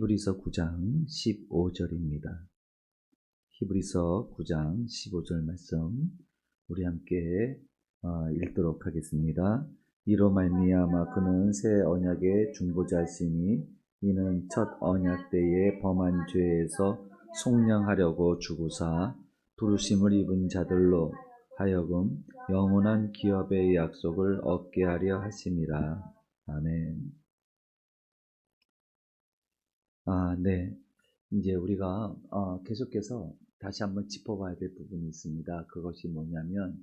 히브리서 9장 15절입니다. 히브리서 9장 15절 말씀 우리 함께 읽도록 하겠습니다. 이로 말미암아 그는 새 언약의 중보자시니 이는 첫 언약 때에 범한 죄에서 속량하려고 죽으사 부르심을 입은 자들로 하여금 영원한 기업의 약속을 얻게 하려 하심이라. 아멘. 네. 이제 우리가 계속해서 다시 한번 짚어봐야 될 부분이 있습니다. 그것이 뭐냐면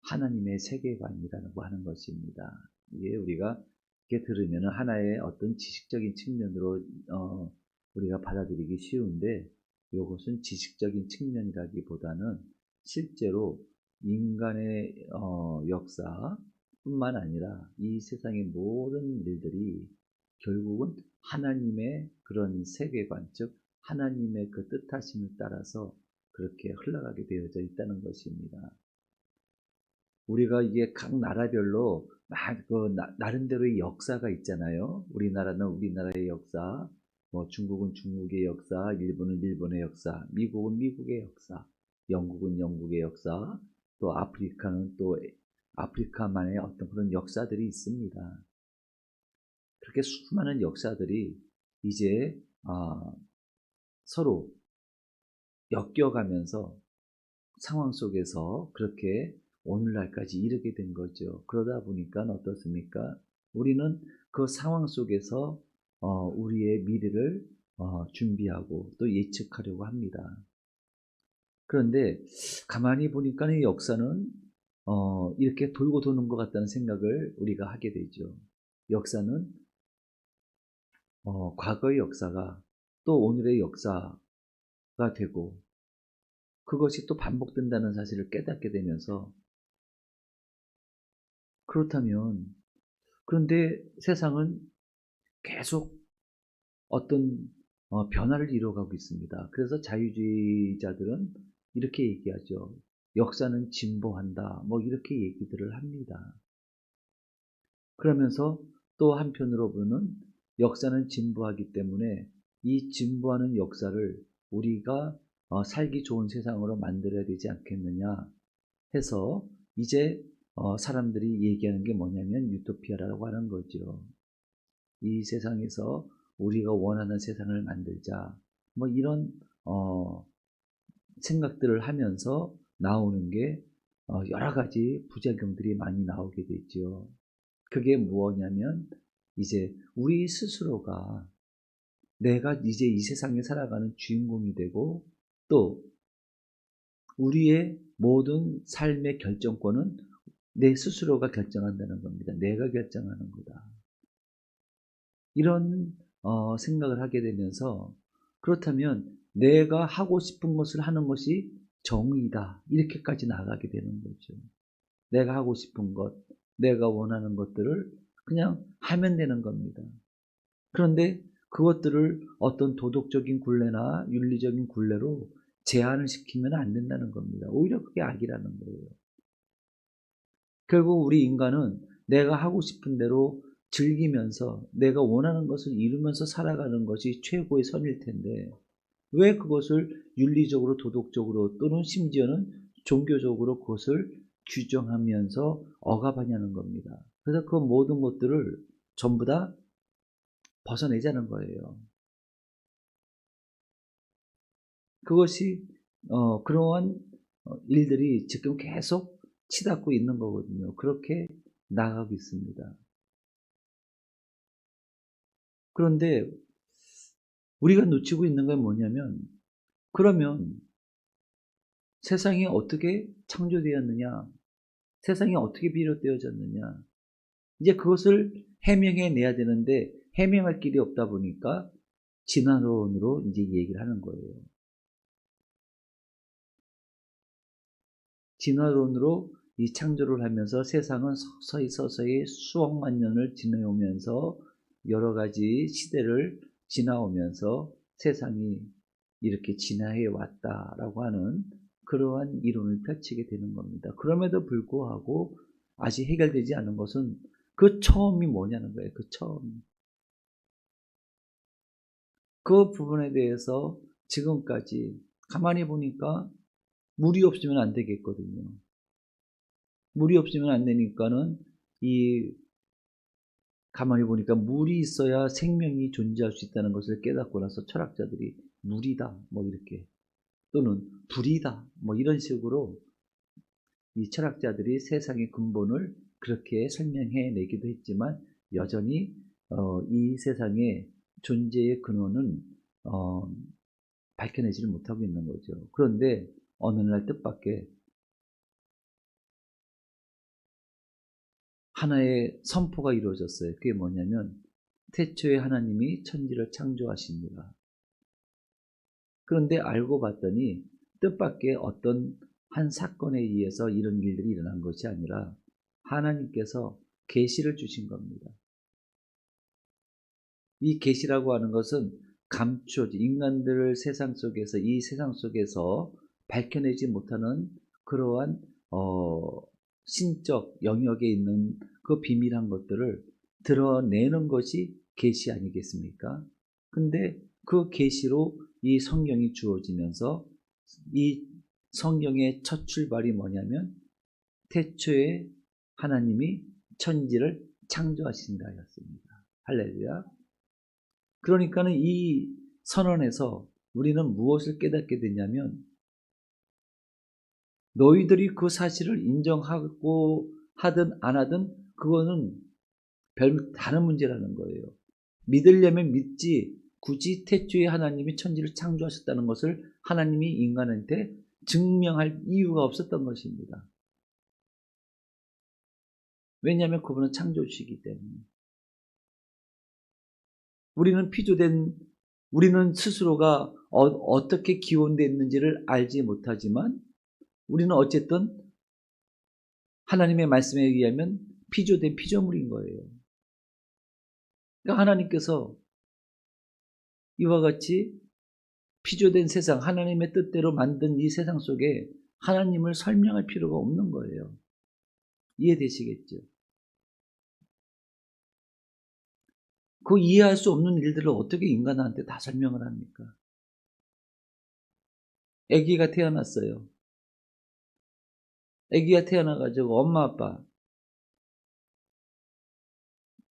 하나님의 세계관이라고 하는 것입니다. 이게 우리가 이렇게 들으면 하나의 어떤 지식적인 측면으로 우리가 받아들이기 쉬운데, 이것은 지식적인 측면이라기보다는 실제로 인간의 역사뿐만 아니라 이 세상의 모든 일들이 결국은 하나님의 그런 세계관, 즉 하나님의 그 뜻하심을 따라서 그렇게 흘러가게 되어져 있다는 것입니다. 우리가 이게 각 나라별로 나름대로의 역사가 있잖아요. 우리나라는 우리나라의 역사, 중국은 중국의 역사, 일본은 일본의 역사, 미국은 미국의 역사, 영국은 영국의 역사, 또 아프리카는 또 아프리카만의 어떤 그런 역사들이 있습니다. 그렇게 수많은 역사들이 이제 서로 엮여가면서 상황 속에서 그렇게 오늘날까지 이르게 된 거죠. 그러다 보니까 어떻습니까? 우리는 그 상황 속에서 우리의 미래를 준비하고 또 예측하려고 합니다. 그런데 가만히 보니까 이 역사는 이렇게 돌고 도는 것 같다는 생각을 우리가 하게 되죠. 역사는 과거의 역사가 또 오늘의 역사가 되고, 그것이 또 반복된다는 사실을 깨닫게 되면서, 그렇다면 그런데 세상은 계속 어떤 변화를 이루어가고 있습니다. 그래서 자유주의자들은 이렇게 얘기하죠. 역사는 진보한다, 이렇게 얘기들을 합니다. 그러면서 또 한편으로 보면 역사는 진보하기 때문에 이 진보하는 역사를 우리가 살기 좋은 세상으로 만들어야 되지 않겠느냐 해서 이제 사람들이 얘기하는 게 뭐냐면 유토피아라고 하는 거죠. 이 세상에서 우리가 원하는 세상을 만들자, 이런 생각들을 하면서 나오는 게 여러 가지 부작용들이 많이 나오게 되죠. 그게 무엇이냐면 이제 우리 스스로가 내가 이제 이 세상에 살아가는 주인공이 되고, 또 우리의 모든 삶의 결정권은 내 스스로가 결정한다는 겁니다. 내가 결정하는 거다. 이런 생각을 하게 되면서, 그렇다면 내가 하고 싶은 것을 하는 것이 정의다, 이렇게까지 나가게 되는 거죠. 내가 하고 싶은 것, 내가 원하는 것들을 그냥 하면 되는 겁니다. 그런데 그것들을 어떤 도덕적인 굴레나 윤리적인 굴레로 제한을 시키면 안 된다는 겁니다. 오히려 그게 악이라는 거예요. 결국 우리 인간은 내가 하고 싶은 대로 즐기면서 내가 원하는 것을 이루면서 살아가는 것이 최고의 선일 텐데, 왜 그것을 윤리적으로, 도덕적으로, 또는 심지어는 종교적으로 그것을 규정하면서 억압하냐는 겁니다. 그래서 그 모든 것들을 전부 다 벗어내자는 거예요. 그것이 그러한 일들이 지금 계속 치닫고 있는 거거든요. 그렇게 나가고 있습니다. 그런데 우리가 놓치고 있는 건 뭐냐면, 그러면 세상이 어떻게 창조되었느냐, 세상이 어떻게 비롯되어졌느냐, 이제 그것을 해명해 내야 되는데 해명할 길이 없다 보니까 진화론으로 이제 얘기를 하는 거예요. 진화론으로 이 창조를 하면서 세상은 서서히 수억만 년을 지나오면서 여러 가지 시대를 지나오면서 세상이 이렇게 진화해 왔다라고 하는 그러한 이론을 펼치게 되는 겁니다. 그럼에도 불구하고 아직 해결되지 않은 것은 그 처음이 뭐냐는 거예요. 그 처음. 그 부분에 대해서 지금까지 가만히 보니까 물이 없으면 안 되겠거든요. 물이 없으면 안 되니까는 가만히 보니까 물이 있어야 생명이 존재할 수 있다는 것을 깨닫고 나서 철학자들이 물이다, 뭐 이렇게, 또는 불이다, 뭐 이런 식으로 이 철학자들이 세상의 근본을 그렇게 설명해 내기도 했지만 여전히 이 세상의 존재의 근원은 밝혀내지를 못하고 있는 거죠. 그런데 어느 날 뜻밖의 하나의 선포가 이루어졌어요. 그게 뭐냐면 태초에 하나님이 천지를 창조하십니다. 그런데 알고 봤더니 뜻밖의 어떤 한 사건에 의해서 이런 일들이 일어난 것이 아니라 하나님께서 계시를 주신 겁니다. 이 계시라고 하는 것은 감추어진 인간들을 이 세상 속에서 밝혀내지 못하는 그러한 신적 영역에 있는 그 비밀한 것들을 드러내는 것이 계시 아니겠습니까? 근데 그 계시로 이 성경이 주어지면서 이 성경의 첫 출발이 뭐냐면 태초에 하나님이 천지를 창조하신다였습니다. 할렐루야. 그러니까는 이 선언에서 우리는 무엇을 깨닫게 되냐면 너희들이 그 사실을 인정하고 하든 안 하든 그거는 별 다른 문제라는 거예요. 믿으려면 믿지 굳이 태초에 하나님이 천지를 창조하셨다는 것을 하나님이 인간한테 증명할 이유가 없었던 것입니다. 왜냐하면 그분은 창조주시기 때문에. 우리는 스스로가 어떻게 기원됐는지를 알지 못하지만 우리는 어쨌든 하나님의 말씀에 의하면 피조된 피조물인 거예요. 그러니까 하나님께서 이와 같이 피조된 세상, 하나님의 뜻대로 만든 이 세상 속에 하나님을 설명할 필요가 없는 거예요. 이해되시겠죠? 그 이해할 수 없는 일들을 어떻게 인간한테 다 설명을 합니까? 아기가 태어났어요. 아기가 태어나가지고 엄마 아빠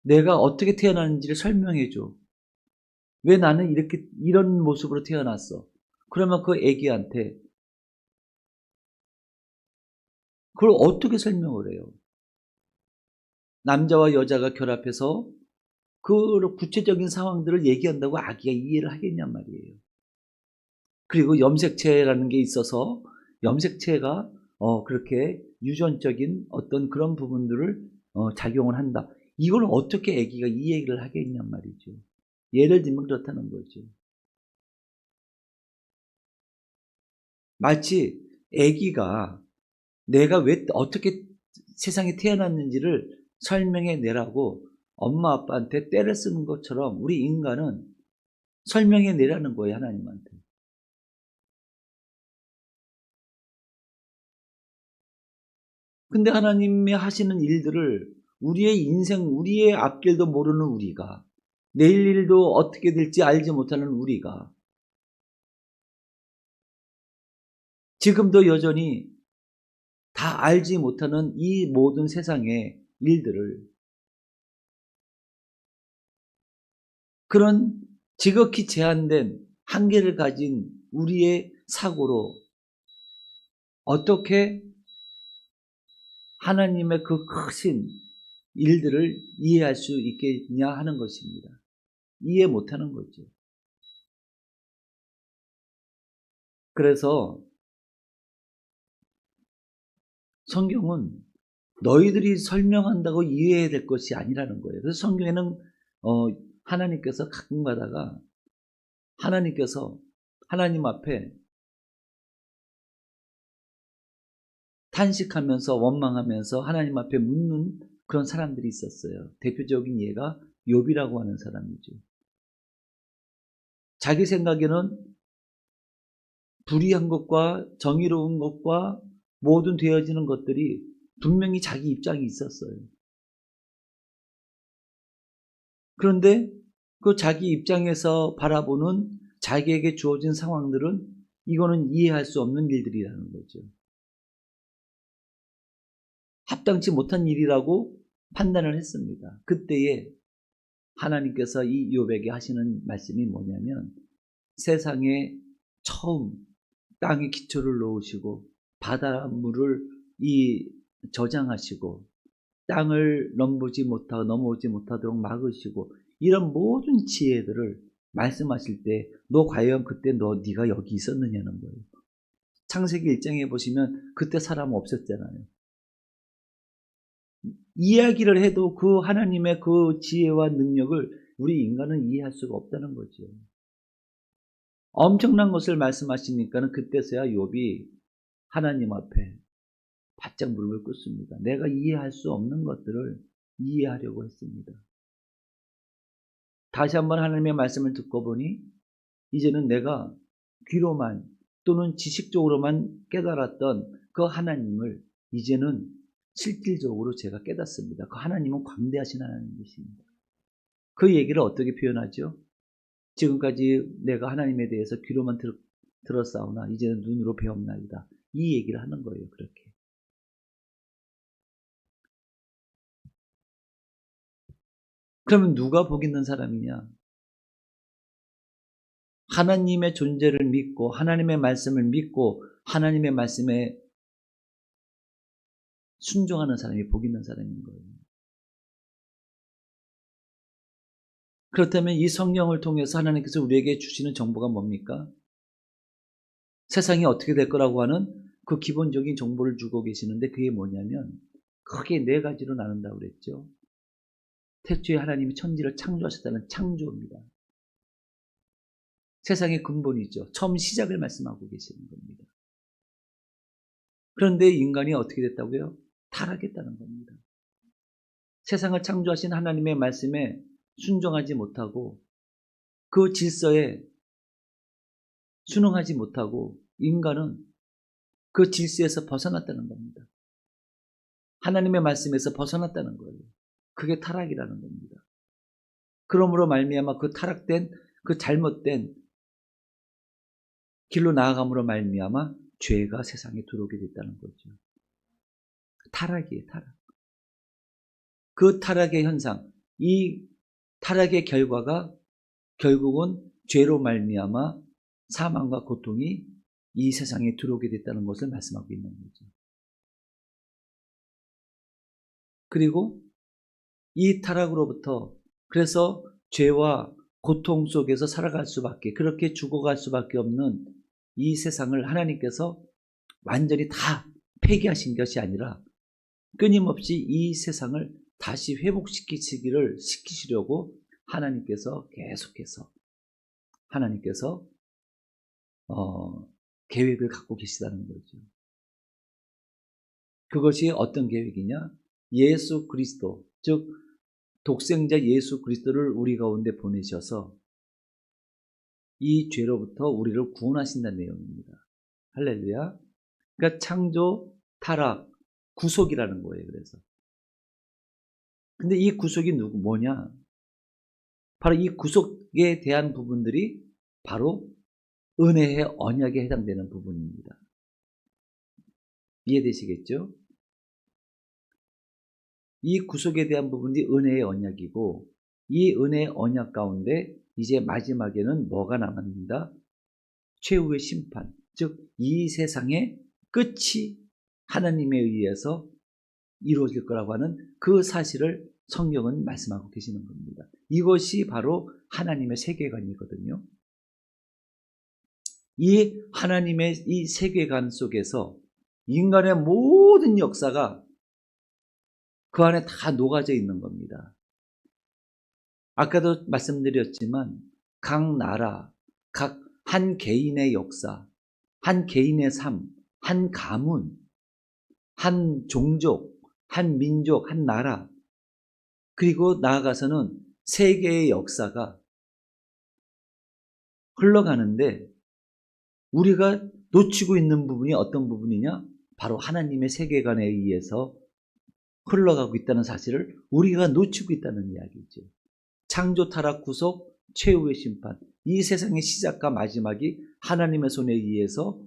내가 어떻게 태어났는지를 설명해줘. 왜 나는 이런 모습으로 태어났어? 그러면 그 아기한테 그걸 어떻게 설명을 해요? 남자와 여자가 결합해서 그 구체적인 상황들을 얘기한다고 아기가 이해를 하겠냔 말이에요. 그리고 염색체라는 게 있어서 염색체가 그렇게 유전적인 어떤 그런 부분들을 작용을 한다. 이걸 어떻게 아기가 이해를 하겠냔 말이죠. 예를 들면 그렇다는 거죠. 마치 아기가 내가 왜 어떻게 세상에 태어났는지를 설명해 내라고 엄마 아빠한테 때를 쓰는 것처럼 우리 인간은 설명해 내라는 거예요, 하나님한테. 근데 하나님이 하시는 일들을 우리의 인생, 우리의 앞길도 모르는 우리가, 내일 일도 어떻게 될지 알지 못하는 우리가 지금도 여전히 다 알지 못하는 이 모든 세상의 일들을 그런 지극히 제한된 한계를 가진 우리의 사고로 어떻게 하나님의 그 크신 일들을 이해할 수 있겠냐 하는 것입니다. 이해 못하는 거죠. 그래서 성경은 너희들이 설명한다고 이해해야 될 것이 아니라는 거예요. 그래서 성경에는 하나님께서 가끔 가다가 하나님 앞에 탄식하면서 원망하면서 하나님 앞에 묻는 그런 사람들이 있었어요. 대표적인 예가 욥이라고 하는 사람이죠. 자기 생각에는 불의한 것과 정의로운 것과 모든 되어지는 것들이 분명히 자기 입장이 있었어요. 그런데 그 자기 입장에서 바라보는 자기에게 주어진 상황들은 이거는 이해할 수 없는 일들이라는 거죠. 합당치 못한 일이라고 판단을 했습니다. 그때에 하나님께서 이 욥에게 하시는 말씀이 뭐냐면, 세상에 처음 땅에 기초를 놓으시고 바닷물을 저장하시고 땅을 넘어오지 못하도록 막으시고 이런 모든 지혜들을 말씀하실 때 너 과연 그때 네가 여기 있었느냐는 거예요. 창세기 1장에 보시면 그때 사람 없었잖아요. 이야기를 해도 그 하나님의 그 지혜와 능력을 우리 인간은 이해할 수가 없다는 거죠. 엄청난 것을 말씀하시니까는 그때서야 욥이 하나님 앞에 바짝 무릎을 꿇습니다. 내가 이해할 수 없는 것들을 이해하려고 했습니다. 다시 한번 하나님의 말씀을 듣고 보니 이제는 내가 귀로만 또는 지식적으로만 깨달았던 그 하나님을 이제는 실질적으로 제가 깨닫습니다. 그 하나님은 광대하신 하나님이십니다. 그 얘기를 어떻게 표현하죠? 지금까지 내가 하나님에 대해서 귀로만 들었사오나 이제는 눈으로 배웠나이다. 이 얘기를 하는 거예요. 그렇게. 그러면 누가 복 있는 사람이냐? 하나님의 존재를 믿고 하나님의 말씀을 믿고 하나님의 말씀에 순종하는 사람이 복 있는 사람인 거예요. 그렇다면 이 성경을 통해서 하나님께서 우리에게 주시는 정보가 뭡니까? 세상이 어떻게 될 거라고 하는 그 기본적인 정보를 주고 계시는데 그게 뭐냐면 크게 네 가지로 나눈다고 그랬죠. 태초에 하나님이 천지를 창조하셨다는 창조입니다. 세상의 근본이죠. 처음 시작을 말씀하고 계시는 겁니다. 그런데 인간이 어떻게 됐다고요? 타락했다는 겁니다. 세상을 창조하신 하나님의 말씀에 순종하지 못하고 그 질서에 순응하지 못하고 인간은 그 질서에서 벗어났다는 겁니다. 하나님의 말씀에서 벗어났다는 거예요. 그게 타락이라는 겁니다. 그러므로 말미암아 그 타락된 그 잘못된 길로 나아감으로 말미암아 죄가 세상에 들어오게 됐다는 거죠. 타락이에요, 타락. 그 타락의 현상, 이 타락의 결과가 결국은 죄로 말미암아 사망과 고통이 이 세상에 들어오게 됐다는 것을 말씀하고 있는 거죠. 그리고 이 타락으로부터 그래서 죄와 고통 속에서 살아갈 수밖에, 그렇게 죽어갈 수밖에 없는 이 세상을 하나님께서 완전히 다 폐기하신 것이 아니라 끊임없이 이 세상을 다시 시키시려고 하나님께서 계속해서 계획을 갖고 계시다는 거죠. 그것이 어떤 계획이냐? 예수 그리스도, 즉 독생자 예수 그리스도를 우리 가운데 보내셔서 이 죄로부터 우리를 구원하신다는 내용입니다. 할렐루야. 그러니까 창조, 타락, 구속이라는 거예요. 그래서. 근데 이 구속이 뭐냐? 바로 이 구속에 대한 부분들이 바로 은혜의 언약에 해당되는 부분입니다. 이해되시겠죠? 이 구속에 대한 부분이 은혜의 언약이고 이 은혜의 언약 가운데 이제 마지막에는 뭐가 남았는가? 최후의 심판, 즉 이 세상의 끝이 하나님에 의해서 이루어질 거라고 하는 그 사실을 성경은 말씀하고 계시는 겁니다. 이것이 바로 하나님의 세계관이거든요. 이 하나님의 이 세계관 속에서 인간의 모든 역사가 그 안에 다 녹아져 있는 겁니다. 아까도 말씀드렸지만 각 나라, 각 한 개인의 역사, 한 개인의 삶, 한 가문, 한 종족, 한 민족, 한 나라, 그리고 나아가서는 세계의 역사가 흘러가는데 우리가 놓치고 있는 부분이 어떤 부분이냐? 바로 하나님의 세계관에 의해서 흘러가고 있다는 사실을 우리가 놓치고 있다는 이야기죠. 창조, 타락, 구속, 최후의 심판. 이 세상의 시작과 마지막이 하나님의 손에 의해서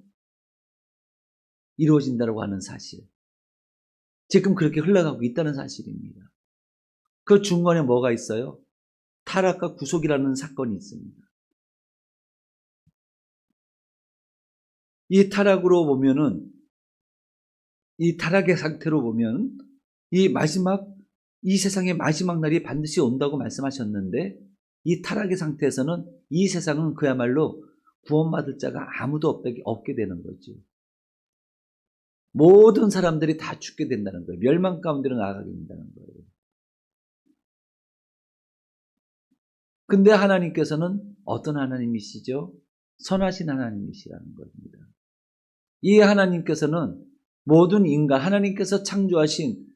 이루어진다고 하는 사실. 지금 그렇게 흘러가고 있다는 사실입니다. 그 중간에 뭐가 있어요? 타락과 구속이라는 사건이 있습니다. 이 타락으로 보면은, 이 타락의 상태로 보면 이 세상의 마지막 날이 반드시 온다고 말씀하셨는데, 이 타락의 상태에서는 이 세상은 그야말로 구원받을 자가 아무도 없게 되는 거죠. 모든 사람들이 다 죽게 된다는 거예요. 멸망 가운데로 나아가게 된다는 거예요. 근데 하나님께서는 어떤 하나님이시죠? 선하신 하나님이시라는 겁니다. 이 하나님께서는 모든 인간, 하나님께서 창조하신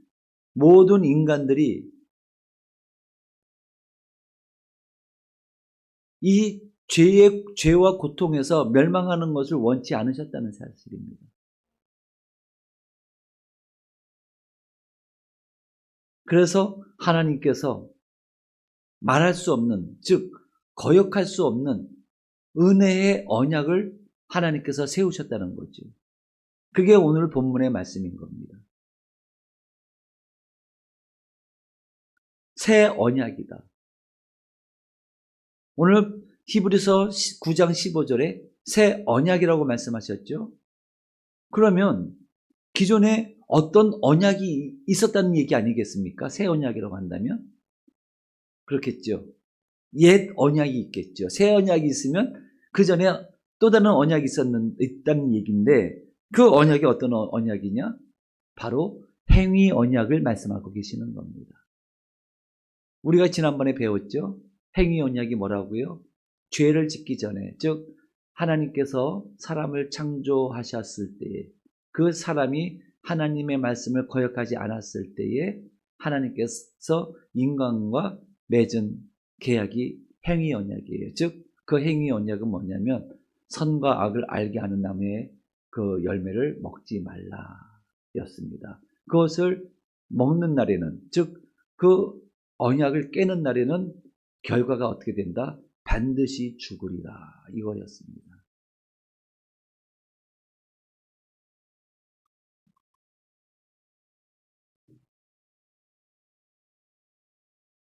모든 인간들이 이 죄와 고통에서 멸망하는 것을 원치 않으셨다는 사실입니다. 그래서 하나님께서 말할 수 없는, 즉 거역할 수 없는 은혜의 언약을 하나님께서 세우셨다는 거죠. 그게 오늘 본문의 말씀인 겁니다. 새 언약이다. 오늘 히브리서 9장 15절에 새 언약이라고 말씀하셨죠. 그러면 기존에 어떤 언약이 있었다는 얘기 아니겠습니까? 새 언약이라고 한다면? 그렇겠죠. 옛 언약이 있겠죠. 새 언약이 있으면 그 전에 또 다른 언약이 있다는 얘기인데, 그 언약이 어떤 언약이냐? 바로 행위 언약을 말씀하고 계시는 겁니다. 우리가 지난번에 배웠죠. 행위 언약이 뭐라고요? 죄를 짓기 전에, 즉 하나님께서 사람을 창조하셨을 때에, 그 사람이 하나님의 말씀을 거역하지 않았을 때에 하나님께서 인간과 맺은 계약이 행위 언약이에요. 즉 그 행위 언약은 뭐냐면 선과 악을 알게 하는 나무의 그 열매를 먹지 말라 였습니다. 그것을 먹는 날에는, 즉 그 언약을 깨는 날에는 결과가 어떻게 된다? 반드시 죽으리라, 이거였습니다.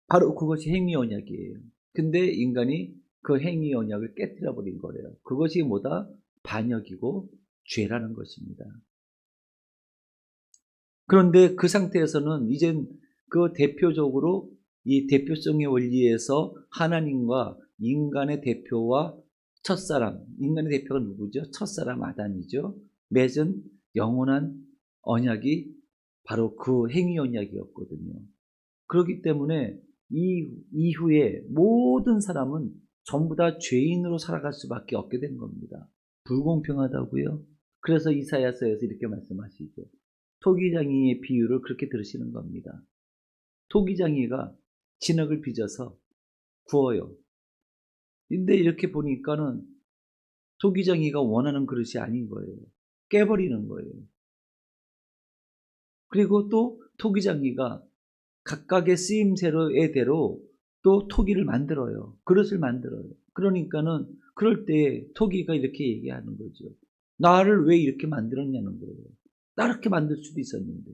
바로 그것이 행위 언약이에요. 근데 인간이 그 행위 언약을 깨뜨려 버린 거예요. 그것이 뭐다? 반역이고 죄라는 것입니다. 그런데 그 상태에서는 이젠 그 대표적으로 이 대표성의 원리에서 하나님과 인간의 대표와 첫사람, 인간의 대표가 누구죠? 첫사람 아담이죠. 맺은 영원한 언약이 바로 그 행위 언약이었거든요. 그렇기 때문에 이 이후에 모든 사람은 전부 다 죄인으로 살아갈 수밖에 없게 된 겁니다. 불공평하다고요? 그래서 이사야서에서 이렇게 말씀하시죠. 토기장이의 비유를 그렇게 들으시는 겁니다. 토기장이가 진흙을 빚어서 구워요. 근데 이렇게 보니까는 토기장이가 원하는 그릇이 아닌 거예요. 깨버리는 거예요. 그리고 또 토기장이가 각각의 쓰임새로의 대로 또 토기를 만들어요. 그릇을 만들어요. 그러니까는 그럴 때 토기가 이렇게 얘기하는 거죠. 나를 왜 이렇게 만들었냐는 거예요. 다르게 만들 수도 있었는데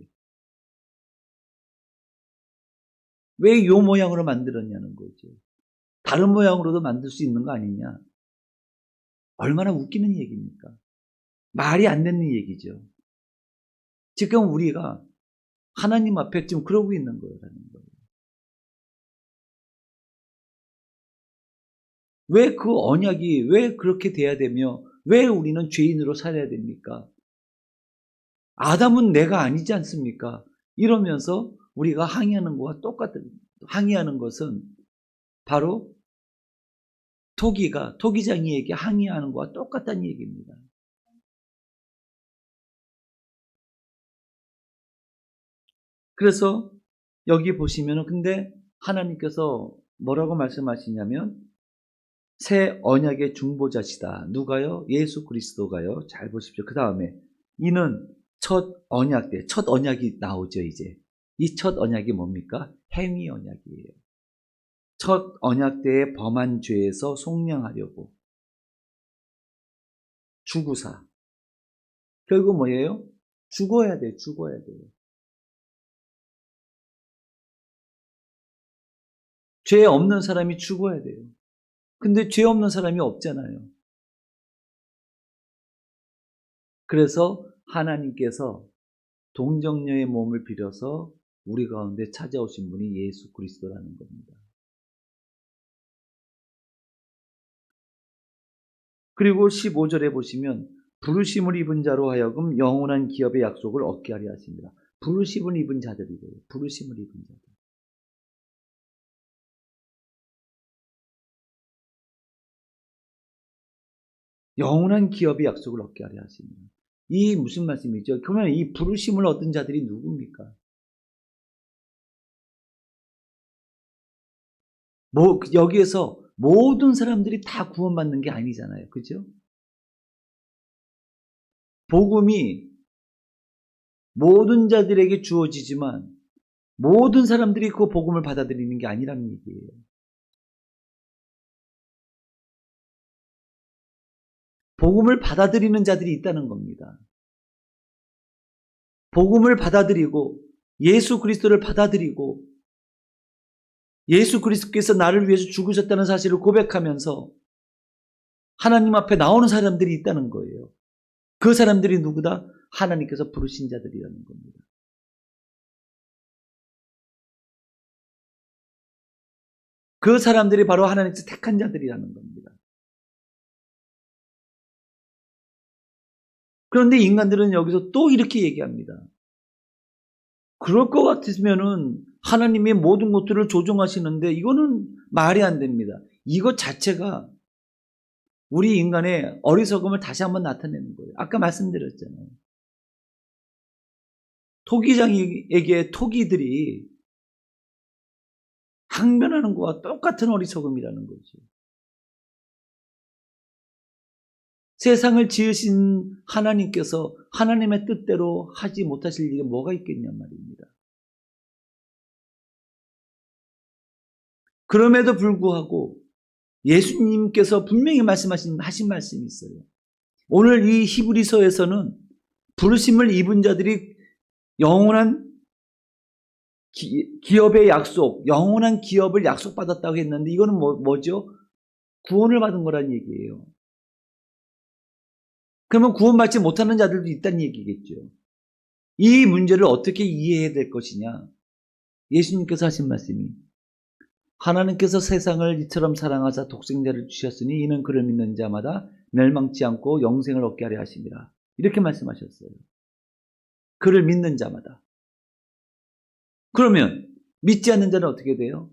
왜 요 모양으로 만들었냐는 거죠. 다른 모양으로도 만들 수 있는 거 아니냐. 얼마나 웃기는 얘기입니까? 말이 안 되는 얘기죠. 지금 우리가 하나님 앞에 지금 그러고 있는 거라는 거예요. 왜 그 언약이 왜 그렇게 돼야 되며 왜 우리는 죄인으로 살아야 됩니까? 아담은 내가 아니지 않습니까? 이러면서 우리가 항의하는 것과 똑같은, 항의하는 것은 바로 토기장이에게 항의하는 것과 똑같다는 얘기입니다. 그래서 여기 보시면은 근데 하나님께서 뭐라고 말씀하시냐면 새 언약의 중보자시다. 누가요? 예수 그리스도가요. 잘 보십시오. 그 다음에 이는 첫 언약 때, 첫 언약이 나오죠, 이제. 이 첫 언약이 뭡니까? 행위 언약이에요. 첫 언약 때에 범한 죄에서 속량하려고 주구사. 결국 뭐예요? 죽어야 돼, 죽어야 돼요. 죄 없는 사람이 죽어야 돼요. 근데 죄 없는 사람이 없잖아요. 그래서 하나님께서 동정녀의 몸을 빌어서 우리 가운데 찾아오신 분이 예수 그리스도라는 겁니다. 그리고 15절에 보시면 부르심을 입은 자로 하여금 영원한 기업의 약속을 얻게 하려 하십니다. 부르심을 입은 자들이래요. 부르심을 입은 자들. 영원한 기업의 약속을 얻게 하려 하십니다. 이 무슨 말씀이죠? 그러면 이 부르심을 얻은 자들이 누굽니까? 여기에서 모든 사람들이 다 구원받는 게 아니잖아요. 그죠? 복음이 모든 자들에게 주어지지만 모든 사람들이 그 복음을 받아들이는 게 아니라는 얘기예요. 복음을 받아들이는 자들이 있다는 겁니다. 복음을 받아들이고 예수 그리스도를 받아들이고 예수 그리스도께서 나를 위해서 죽으셨다는 사실을 고백하면서 하나님 앞에 나오는 사람들이 있다는 거예요. 그 사람들이 누구다? 하나님께서 부르신 자들이라는 겁니다. 그 사람들이 바로 하나님께서 택한 자들이라는 겁니다. 그런데 인간들은 여기서 또 이렇게 얘기합니다. 그럴 것 같으면은 하나님이 모든 것들을 조종하시는데 이거는 말이 안 됩니다. 이것 자체가 우리 인간의 어리석음을 다시 한번 나타내는 거예요. 아까 말씀드렸잖아요. 토기장에게 토기들이 항변하는 것과 똑같은 어리석음이라는 거죠. 세상을 지으신 하나님께서 하나님의 뜻대로 하지 못하실 일이 뭐가 있겠냔 말입니다. 그럼에도 불구하고 예수님께서 분명히 하신 말씀이 있어요. 오늘 이 히브리서에서는 부르심을 입은 자들이 영원한 기업의 약속, 영원한 기업을 약속받았다고 했는데 이거는 뭐죠? 구원을 받은 거란 얘기예요. 그러면 구원받지 못하는 자들도 있다는 얘기겠죠. 이 문제를 어떻게 이해해야 될 것이냐? 예수님께서 하신 말씀이 하나님께서 세상을 이처럼 사랑하사 독생자를 주셨으니 이는 그를 믿는 자마다 멸망치 않고 영생을 얻게 하려 하심이라. 이렇게 말씀하셨어요. 그를 믿는 자마다. 그러면 믿지 않는 자는 어떻게 돼요?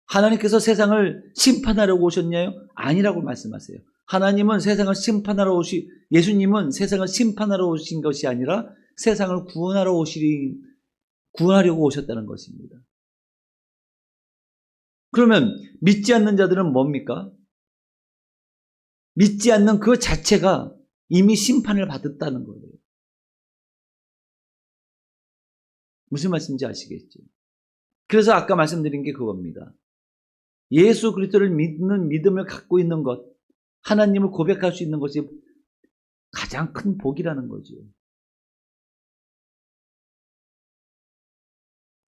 하나님께서 세상을 심판하려고 오셨냐요? 아니라고 말씀하세요. 하나님은 세상을 심판하러 예수님은 세상을 심판하러 오신 것이 아니라 세상을 구원하려고 오셨다는 것입니다. 그러면 믿지 않는 자들은 뭡니까? 믿지 않는 그 자체가 이미 심판을 받았다는 거예요. 무슨 말씀인지 아시겠죠? 그래서 아까 말씀드린 게 그겁니다. 예수 그리스도를 믿는 믿음을 갖고 있는 것, 하나님을 고백할 수 있는 것이 가장 큰 복이라는 거죠.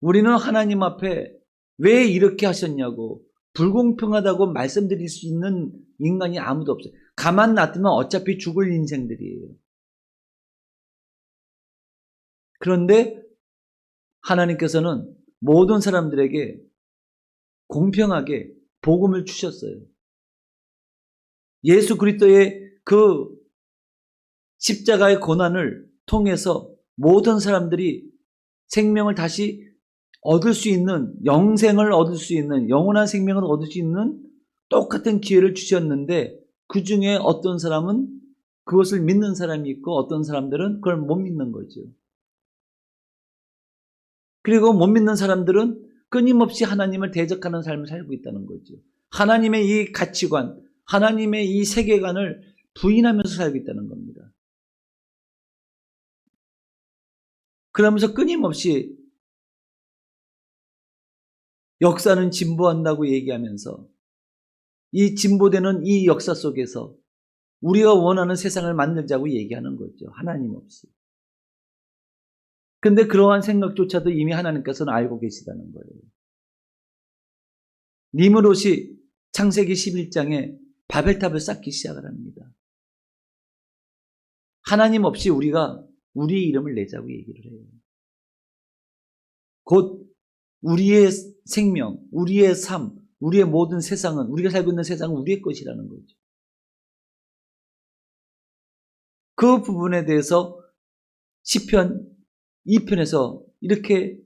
우리는 하나님 앞에 왜 이렇게 하셨냐고 불공평하다고 말씀드릴 수 있는 인간이 아무도 없어요. 가만 놔두면 어차피 죽을 인생들이에요. 그런데 하나님께서는 모든 사람들에게 공평하게 복음을 주셨어요. 예수 그리스도의 그 십자가의 고난을 통해서 모든 사람들이 생명을 다시 얻을 수 있는, 영생을 얻을 수 있는, 영원한 생명을 얻을 수 있는 똑같은 기회를 주셨는데 그 중에 어떤 사람은 그것을 믿는 사람이 있고 어떤 사람들은 그걸 못 믿는 거죠. 그리고 못 믿는 사람들은 끊임없이 하나님을 대적하는 삶을 살고 있다는 거죠. 하나님의 이 가치관, 하나님의 이 세계관을 부인하면서 살고 있다는 겁니다. 그러면서 끊임없이 역사는 진보한다고 얘기하면서 이 진보되는 이 역사 속에서 우리가 원하는 세상을 만들자고 얘기하는 거죠. 하나님 없이. 근데 그러한 생각조차도 이미 하나님께서는 알고 계시다는 거예요. 니므롯이 창세기 11장에 바벨탑을 쌓기 시작을 합니다. 하나님 없이 우리가 우리의 이름을 내자고 얘기를 해요. 곧 우리의 생명, 우리의 삶, 우리의 모든 세상은, 우리가 살고 있는 세상은 우리의 것이라는 거죠. 그 부분에 대해서 시편 2편에서 이렇게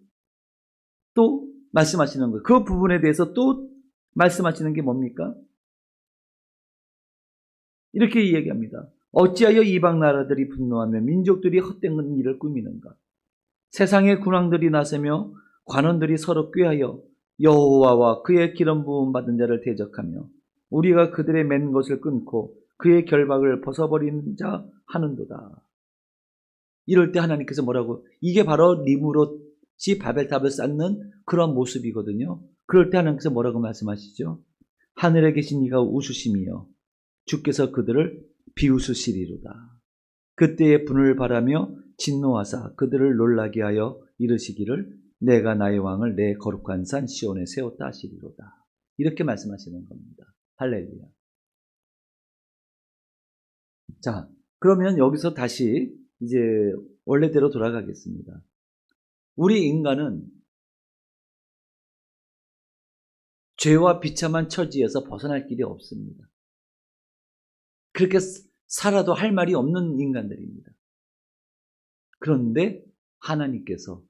또 말씀하시는 거예요. 그 부분에 대해서 또 말씀하시는 게 뭡니까? 이렇게 이야기합니다. 어찌하여 이방 나라들이 분노하며 민족들이 헛된 일을 꾸미는가? 세상의 군왕들이 나서며 관원들이 서로 꾀하여 여호와와 그의 기름 부음 받은 자를 대적하며 우리가 그들의 맨 것을 끊고 그의 결박을 벗어버린 자 하는도다. 이럴 때 하나님께서 뭐라고? 이게 바로 니므롯이 바벨탑을 쌓는 그런 모습이거든요. 그럴 때 하나님께서 뭐라고 말씀하시죠? 하늘에 계신 이가 웃으심이여 주께서 그들을 비웃으시리로다. 그때의 분을 바라며 진노하사 그들을 놀라게 하여 이르시기를 내가 나의 왕을 내 거룩한 산 시온에 세웠다 하시리로다. 이렇게 말씀하시는 겁니다. 할렐루야. 자, 그러면 여기서 다시 이제 원래대로 돌아가겠습니다. 우리 인간은 죄와 비참한 처지에서 벗어날 길이 없습니다. 그렇게 살아도 할 말이 없는 인간들입니다. 그런데 하나님께서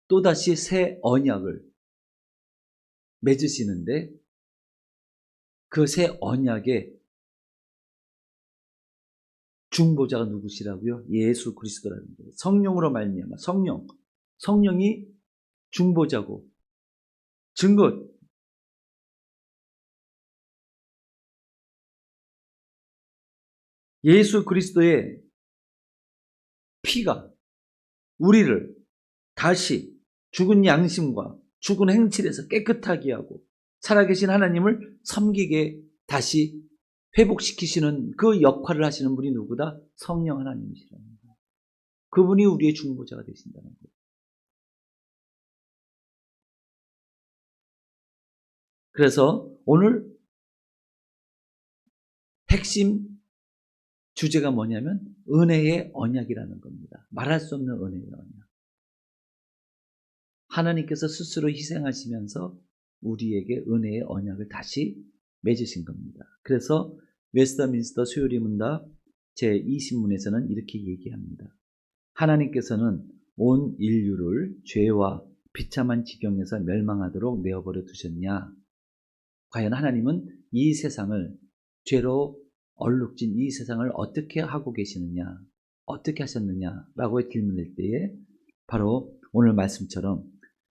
또다시 새 언약을 맺으시는데 그 새 언약의 중보자가 누구시라고요? 예수 그리스도라는 거예요. 성령으로 말미암아 성령이 중보자고 증거. 예수 그리스도의 피가 우리를 다시 죽은 양심과 죽은 행실에서 깨끗하게 하고 살아계신 하나님을 섬기게 다시 회복시키시는 그 역할을 하시는 분이 누구다? 성령 하나님이시라는 거예요. 그분이 우리의 중보자가 되신다는 거예요. 그래서 오늘 핵심 주제가 뭐냐면 은혜의 언약이라는 겁니다. 말할 수 없는 은혜의 언약. 하나님께서 스스로 희생하시면서 우리에게 은혜의 언약을 다시 맺으신 겁니다. 그래서 웨스터민스터 수요리 문답 제20문에서는 이렇게 얘기합니다. 하나님께서는 온 인류를 죄와 비참한 지경에서 멸망하도록 내어버려 두셨냐? 과연 하나님은 이 세상을 죄로 얼룩진 이 세상을 어떻게 하고 계시느냐? 어떻게 하셨느냐라고 질문할 때에 바로 오늘 말씀처럼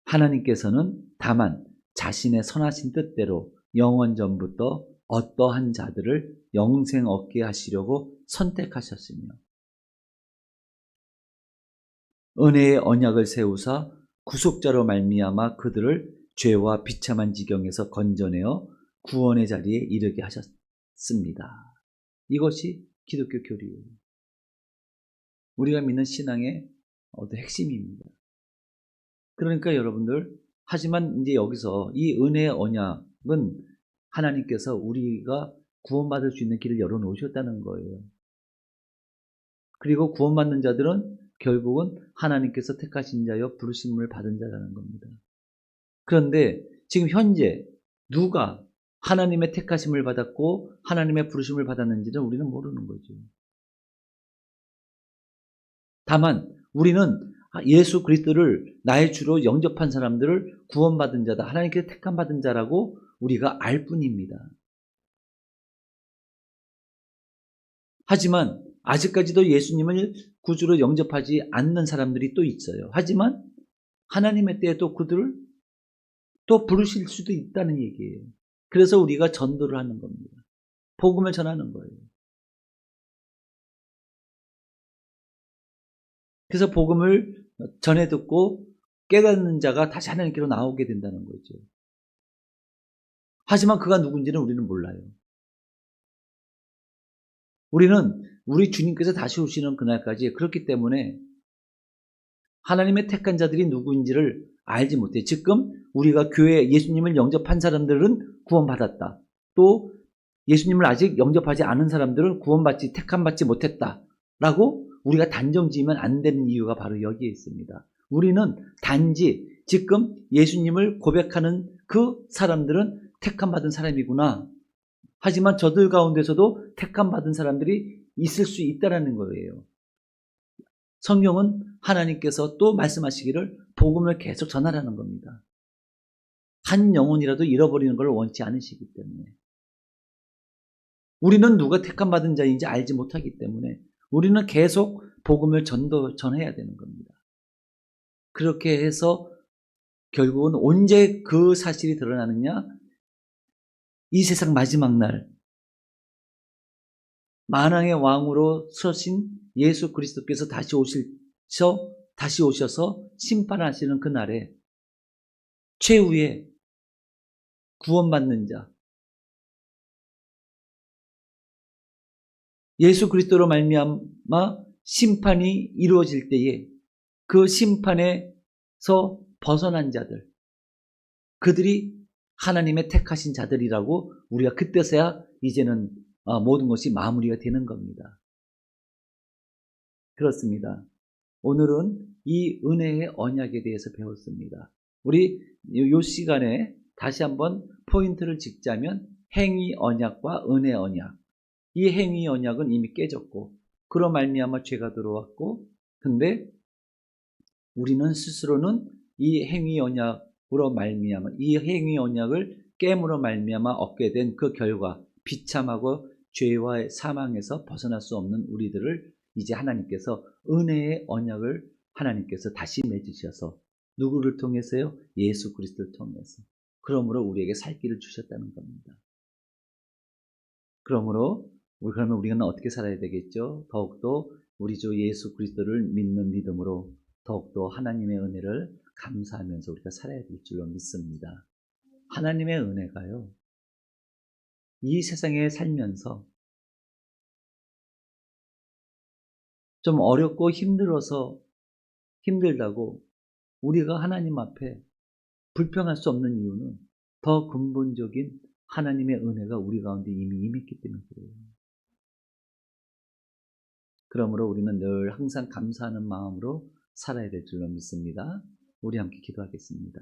하나님께서는 다만 자신의 선하신 뜻대로 영원 전부터 어떠한 자들을 영생 얻게 하시려고 선택하셨으며 은혜의 언약을 세우사 구속자로 말미암아 그들을 죄와 비참한 지경에서 건져내어 구원의 자리에 이르게 하셨습니다. 이것이 기독교 교리예요. 우리가 믿는 신앙의 핵심입니다. 그러니까 여러분들, 하지만 이제 여기서 이 은혜의 언약은 하나님께서 우리가 구원받을 수 있는 길을 열어놓으셨다는 거예요. 그리고 구원받는 자들은 결국은 하나님께서 택하신 자여 부르심을 받은 자라는 겁니다. 그런데 지금 현재 누가 하나님의 택하심을 받았고 하나님의 부르심을 받았는지는 우리는 모르는 거죠. 다만 우리는 예수 그리스도를 나의 주로 영접한 사람들을 구원받은 자다, 하나님께서 택함 받은 자라고 우리가 알 뿐입니다. 하지만 아직까지도 예수님을 구주로 영접하지 않는 사람들이 또 있어요. 하지만 하나님의 때에 또 그들을 또 부르실 수도 있다는 얘기예요. 그래서 우리가 전도를 하는 겁니다. 복음을 전하는 거예요. 그래서 복음을 전해 듣고 깨닫는 자가 다시 하나님께로 나오게 된다는 거죠. 하지만 그가 누군지는 우리는 몰라요. 우리는 우리 주님께서 다시 오시는 그날까지 그렇기 때문에 하나님의 택한 자들이 누구인지를 알지 못해. 지금 우리가 교회에 예수님을 영접한 사람들은 구원받았다. 또 예수님을 아직 영접하지 않은 사람들은 구원받지 택함받지 못했다라고 우리가 단정 지으면 안 되는 이유가 바로 여기에 있습니다. 우리는 단지 지금 예수님을 고백하는 그 사람들은 택함받은 사람이구나. 하지만 저들 가운데서도 택함받은 사람들이 있을 수 있다는 거예요. 성경은 하나님께서 또 말씀하시기를 복음을 계속 전하라는 겁니다. 한 영혼이라도 잃어버리는 걸 원치 않으시기 때문에. 우리는 누가 택함받은 자인지 알지 못하기 때문에 우리는 계속 복음을 전해야 되는 겁니다. 그렇게 해서 결국은 언제 그 사실이 드러나느냐? 이 세상 마지막 날 만왕의 왕으로 서신 예수 그리스도께서 다시 오셔서 심판하시는 그날에 최후의 구원받는 자 예수 그리스도로 말미암아 심판이 이루어질 때에 그 심판에서 벗어난 자들 그들이 하나님의 택하신 자들이라고 우리가 그때서야 이제는 모든 것이 마무리가 되는 겁니다. 그렇습니다. 오늘은 이 은혜의 언약에 대해서 배웠습니다. 우리 이 시간에 다시 한번 포인트를 짚자면 행위 언약과 은혜 언약. 이 행위 언약은 이미 깨졌고 그로 말미암아 죄가 들어왔고 근데 우리는 스스로는 이 행위 언약으로 말미암아 이 행위 언약을 깨므로 말미암아 얻게 된 그 결과 비참하고 죄와 사망에서 벗어날 수 없는 우리들을 이제 하나님께서 은혜의 언약을 하나님께서 다시 맺으셔서 누구를 통해서요? 예수 그리스도를 통해서. 그러므로 우리에게 살 길을 주셨다는 겁니다. 그러므로 그러면 우리는 어떻게 살아야 되겠죠? 더욱더 우리 주 예수 그리스도를 믿는 믿음으로 더욱더 하나님의 은혜를 감사하면서 우리가 살아야 될 줄로 믿습니다. 하나님의 은혜가요. 이 세상에 살면서 좀 어렵고 힘들다고 우리가 하나님 앞에 불평할 수 없는 이유는 더 근본적인 하나님의 은혜가 우리 가운데 이미 임했기 때문에 그래요. 그러므로 우리는 늘 항상 감사하는 마음으로 살아야 될 줄로 믿습니다. 우리 함께 기도하겠습니다.